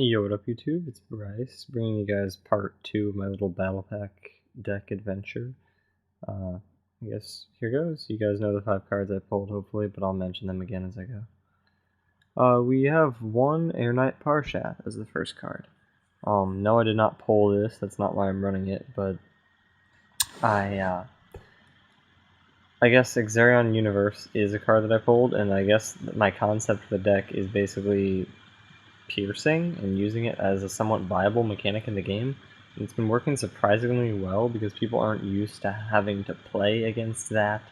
Yo, what up YouTube? It's Bryce, bringing you guys part 2 of my little battle pack deck adventure. I guess here goes. You guys know the 5 cards I pulled, hopefully, but I'll mention them again as I go. We have 1 Air Knight Parshat as the first card. No, I did not pull this, that's not why I'm running it, but I guess Xerion Universe is a card that I pulled, and I guess my concept for the deck is basically piercing and using it as a somewhat viable mechanic in the game. And it's been working surprisingly well because people aren't used to having to play against that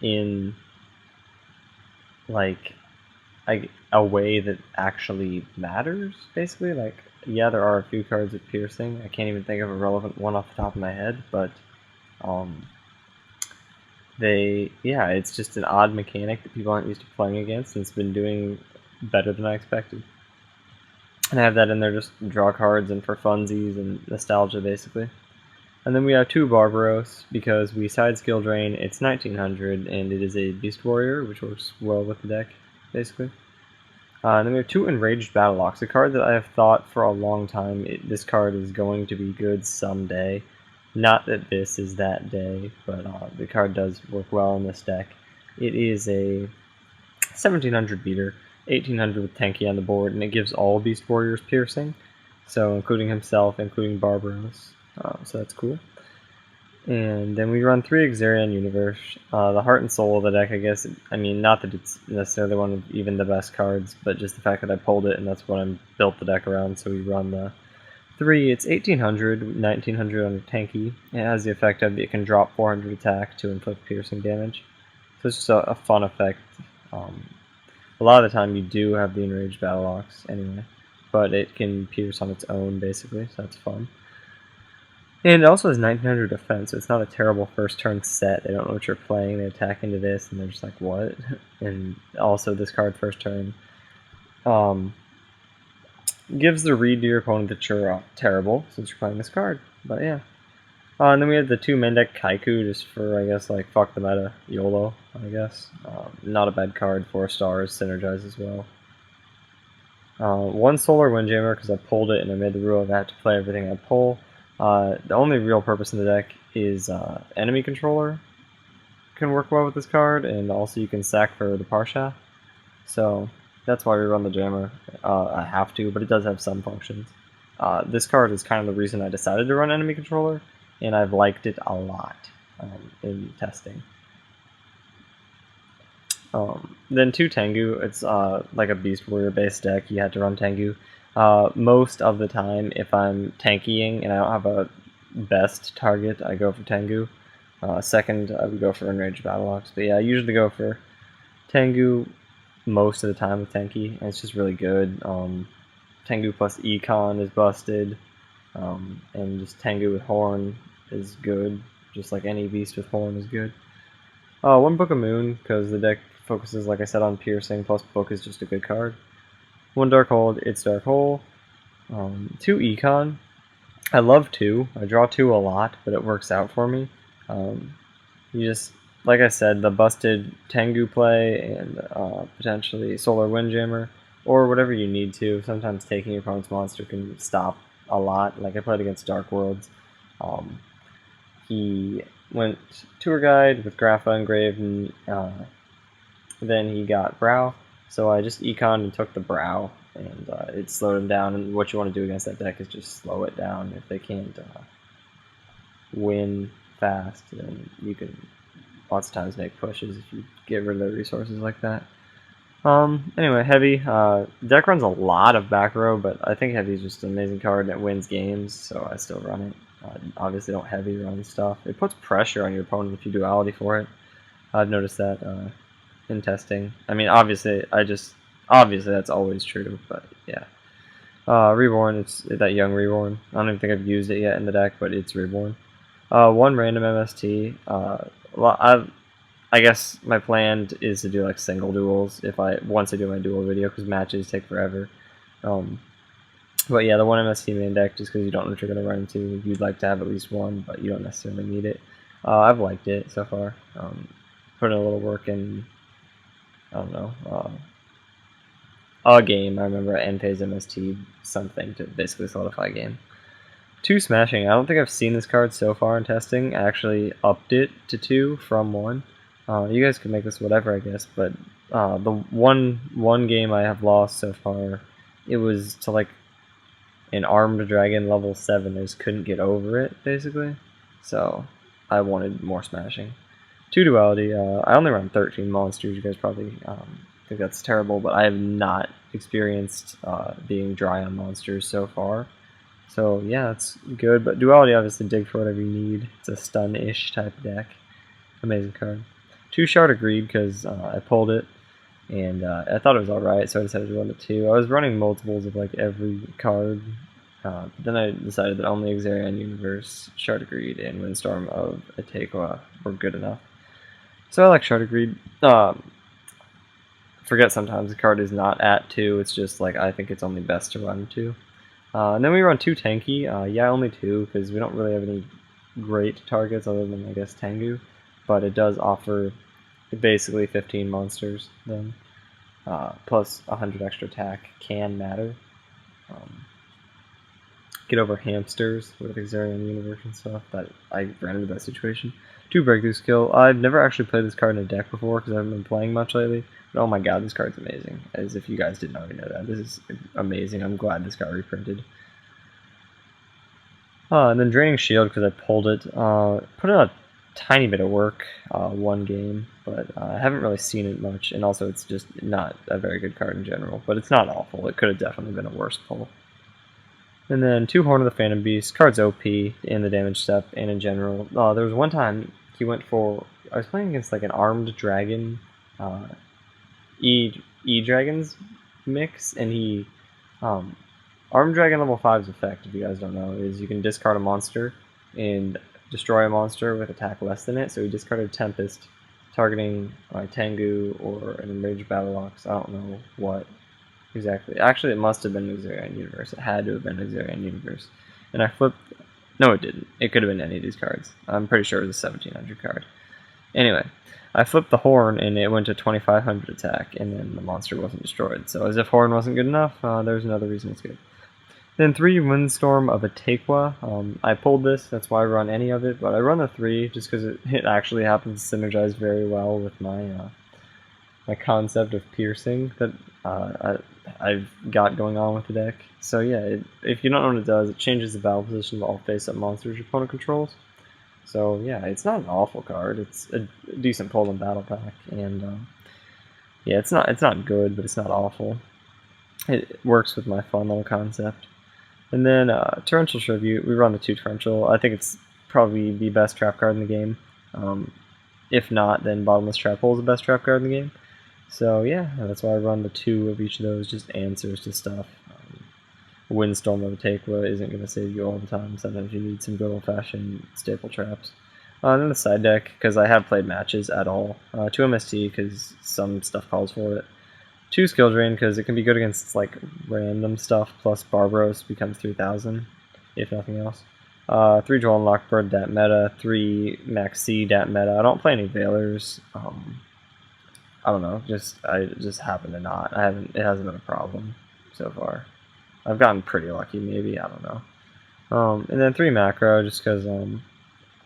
in like a way that actually matters, basically. Like, yeah, there are a few cards with piercing. I can't even think of a relevant one off the top of my head, but it's just an odd mechanic that people aren't used to playing against, and it's been doing better than I expected. And I have that in there just to draw cards and for funsies and nostalgia, basically. And then we have 2 Barbaros, because we side skill drain, it's 1900, and it is a Beast Warrior, which works well with the deck, basically. And then we have 2 Enraged Battlelocks, a card that I have thought for a long time, this card is going to be good someday. Not that this is that day, but the card does work well in this deck. It is a 1700 beater, 1800 with Tanky on the board, and it gives all Beast Warriors piercing, so including himself, including Barbaros, so that's cool. And then we run 3 Xerion Universe, the heart and soul of the deck, I guess. I mean, not that it's necessarily one of even the best cards, but just the fact that I pulled it and that's what I built the deck around, so we run the 3. It's 1800, 1900 on Tanky. It has the effect of it can drop 400 attack to inflict piercing damage, so it's just a fun effect. A lot of the time you do have the Enraged Battlelocks anyway, but it can pierce on its own, basically, so that's fun. And it also has 1900 defense, so it's not a terrible first turn set. They don't know what you're playing, they attack into this, and they're just like, what? And also this card first turn gives the read to your opponent that you're terrible, since you're playing this card. But yeah. And then we have the 2 Mendek Kaiku, just for, I guess, like, fuck the meta, YOLO, I guess. Not a bad card, 4 stars, synergize as well. 1 Solar Windjammer, because I pulled it and I made the rule of I have to play everything I pull. The only real purpose in the deck is enemy controller can work well with this card, and also you can sack for the Parsha. So that's why we run the Jammer. I have to, but it does have some functions. This card is kind of the reason I decided to run enemy controller, and I've liked it a lot in testing. Then 2 Tengu, it's like a Beast Warrior based deck, you had to run Tengu. Most of the time, if I'm tankying and I don't have a best target, I go for Tengu. Second, I would go for Enraged Battlelocks, but yeah, I usually go for Tengu most of the time with Tenki, and it's just really good. Tengu plus Econ is busted, and just Tengu with Horn is good, just like any beast with Horn is good. 1 Book of Moon, because the deck focuses, like I said, on piercing, plus Book is just a good card. 1 Dark Hold, it's Dark Hole. 2 Econ. I love 2. I draw 2 a lot, but it works out for me. You just, like I said, the busted Tengu play and potentially Solar Windjammer, or whatever you need to. Sometimes taking your opponent's monster can stop a lot. Like I played against Dark Worlds. He went Tour Guide with Grapha engraved, and then he got Brow. So I just econned and took the Brow, and it slowed him down. And what you want to do against that deck is just slow it down. If they can't win fast, then you can lots of times make pushes if you get rid of the resources like that. Anyway, Heavy. Deck runs a lot of back row, but I think Heavy is just an amazing card and it wins games, so I still run it. Obviously don't heavy run stuff. It puts pressure on your opponent if you duality for it. I've noticed that in testing. I mean, obviously that's always true, but yeah. Reborn, it's that young Reborn. I don't even think I've used it yet in the deck, but it's Reborn. 1 random MST. I guess my plan is to do like single duels once I do my duel video, because matches take forever. But yeah, the 1 MST main deck, just because you don't know what you're going to run into. You'd like to have at least one, but you don't necessarily need it. I've liked it so far. Put in a little work in, I don't know, a game. I remember at NPA's MST something to basically solidify a game. 2 Smashing. I don't think I've seen this card so far in testing. I actually upped it to 2 from 1. You guys can make this whatever, I guess, but the one game I have lost so far, it was to like an armed dragon level 7. I just couldn't get over it, basically. So I wanted more Smashing. 2 Duality. I only run 13 monsters. You guys probably think that's terrible, but I have not experienced being dry on monsters so far. So yeah, it's good. But Duality, obviously, dig for whatever you need. It's a stun-ish type deck. Amazing card. 2 Shard of Greed because I pulled it, and I thought it was alright, so I decided to run the 2. I was running multiples of like every card. But then I decided that only Exarion Universe, Shard of Greed, and Windstorm of Atequa were good enough. So I like Shard of Greed. Forget sometimes the card is not at 2, it's just like I think it's only best to run 2. And then we run 2 Tanky. Yeah, only 2, because we don't really have any great targets other than, I guess, Tengu. But it does offer basically 15 monsters then. Plus 100 extra attack can matter. Get over hamsters with Exarion Universe and stuff. That I ran into that situation. 2 Breakthrough Skill. I've never actually played this card in a deck before because I haven't been playing much lately. But oh my god, this card's amazing. As if you guys didn't already know that. This is amazing. I'm glad this got reprinted. And then Draining Shield because I pulled it. Put in a tiny bit of work one game, but I haven't really seen it much. And also it's just not a very good card in general. But it's not awful. It could have definitely been a worse pull. And then 2 Horn of the Phantom Beast. Card's OP in the damage step and in general. There was one time he went for... I was playing against like an armed dragon, E-Dragons mix, and he... armed dragon level 5's effect, if you guys don't know, is you can discard a monster and destroy a monster with attack less than it. So he discarded Tempest, targeting Tengu or an Enraged Battle-Ox. I don't know what exactly. Actually, it must have been Exarion Universe. It had to have been Exarion Universe. And I flipped... No, it didn't. It could have been any of these cards. I'm pretty sure it was a 1700 card. Anyway, I flipped the Horn, and it went to 2500 attack, and then the monster wasn't destroyed. So as if Horn wasn't good enough, there's another reason it's good. Then 3 Windstorm of Atequa. I pulled this, that's why I run any of it, but I run the 3 just because it actually happens to synergize very well with my my concept of piercing that I've got going on with the deck. So yeah, if you don't know what it does, it changes the battle position of all face-up monsters your opponent controls. So yeah, it's not an awful card. It's a decent pull in Battle Pack, and yeah, it's not good, but it's not awful. It works with my fun little concept. And then Torrential Tribute, we run the 2 Torrential. I think it's probably the best trap card in the game. If not, then Bottomless Trap Hole is the best trap card in the game. So yeah, that's why I run the 2 of each of those, just answers to stuff. Windstorm of Atequa isn't going to save you all the time. Sometimes you need some good old-fashioned staple traps. And then the side deck, because I have played matches at all. 2 MST, because some stuff calls for it. 2 Skill Drain, because it can be good against like random stuff, plus Barbaros becomes 3000, if nothing else. 3 Joel and Lockbird, dat meta. 3 Max C, dat meta. I don't play any Veilers. I don't know, I just happen to not. It hasn't been a problem so far. I've gotten pretty lucky, maybe, I don't know. And then 3 Macro, just because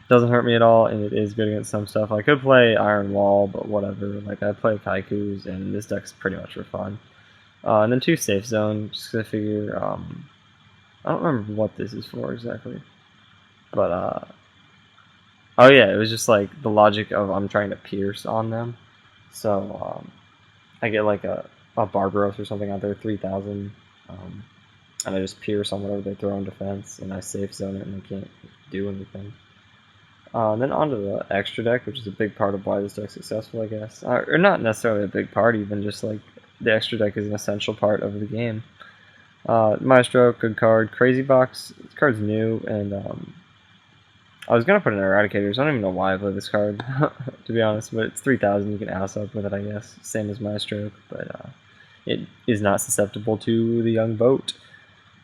doesn't hurt me at all, and it is good against some stuff. I could play Iron Wall, but whatever. Like, I play Kaikus, and this deck's pretty much for fun. And then 2 Safe Zone, just because I figure, I don't remember what this is for exactly. But, oh yeah, it was just like the logic of I'm trying to pierce on them. So, I get like a Barbaros or something out there, 3000, and I just pierce on whatever they throw in defense, and I safe zone it, and they can't do anything. And then onto the extra deck, which is a big part of why this deck's successful, I guess. Or not necessarily a big part, even just like the extra deck is an essential part of the game. Maestro, good card. Crazy Box, this card's new, and I was going to put in Eradicators. I don't even know why I play this card, to be honest, but it's 3000. You can ass up with it, I guess. Same as Maestro, but it is not susceptible to the Young Boat.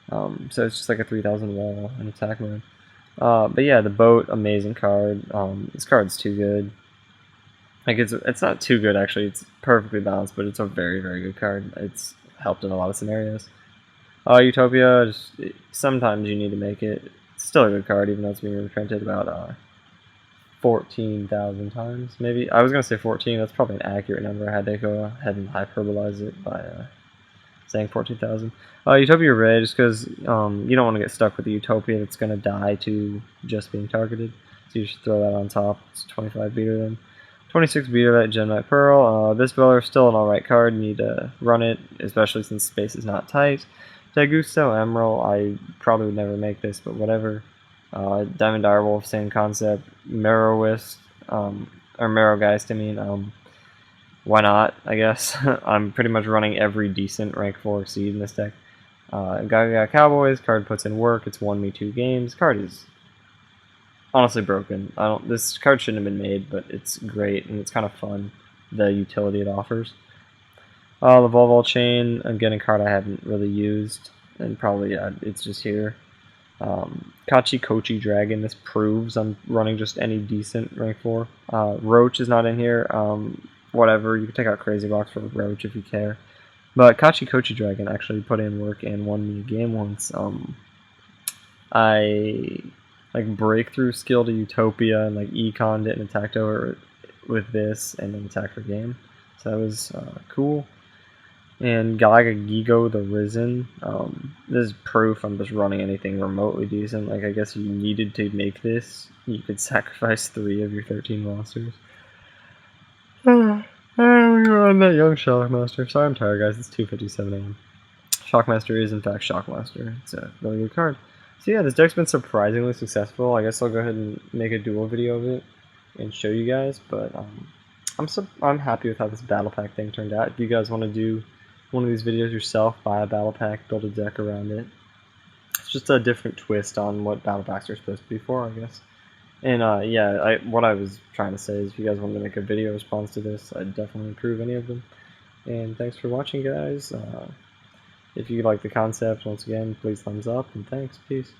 So it's just like a 3000 wall in attack mode. But yeah, the Boat, amazing card. This card's too good. Like, it's not too good, actually. It's perfectly balanced, but it's a very, very good card. It's helped in a lot of scenarios. Utopia, just sometimes you need to make it. It's still a good card, even though it's being reprinted about 14,000 times, maybe. I was gonna say 14. That's probably an accurate number. I had to go ahead and hyperbolize it by saying 14,000. Utopia Red, just because you don't want to get stuck with the Utopia that's gonna die to just being targeted. So you should throw that on top. It's 25 beater then. 26 beater that Gem Knight Pearl. This Beller is still an alright card. You need to run it, especially since space is not tight. Dagusto Emerald, I probably would never make this, but whatever. Diamond Direwolf, same concept. Marrowist, or Marrowgeist, I mean. Why not, I guess. I'm pretty much running every decent rank 4 Exceed in this deck. Gaga Cowboys, card puts in work, it's won me 2 games. Card is honestly broken. This card shouldn't have been made, but it's great, and it's kind of fun, the utility it offers. The Volvo Chain, again, a card I haven't really used, and probably it's just here. Kachi Kochi Dragon, this proves I'm running just any decent rank 4. Roach is not in here. Whatever, you can take out Crazy Box for Roach if you care. But Kachi Kochi Dragon actually put in work and won me a game once. I breakthrough skill to Utopia and econned it and attacked over with this and then attacked for game. So that was cool. And Galaga Gigo the Risen. This is proof I'm just running anything remotely decent. I guess you needed to make this. You could sacrifice 3 of your 13 monsters. And we were on that young Shockmaster. Sorry, I'm tired, guys. It's 2:57 a.m. Shockmaster is, in fact, Shockmaster. It's a really good card. So yeah, this deck's been surprisingly successful. I guess I'll go ahead and make a duel video of it and show you guys. But I'm happy with how this battle pack thing turned out. If you guys want to do one of these videos yourself, buy a battle pack, build a deck around it. It's just a different twist on what battle packs are supposed to be for, I guess. And yeah, what I was trying to say is if you guys wanted to make a video response to this, I'd definitely approve any of them. And thanks for watching, guys. If you like the concept, once again, please thumbs up, and thanks. Peace.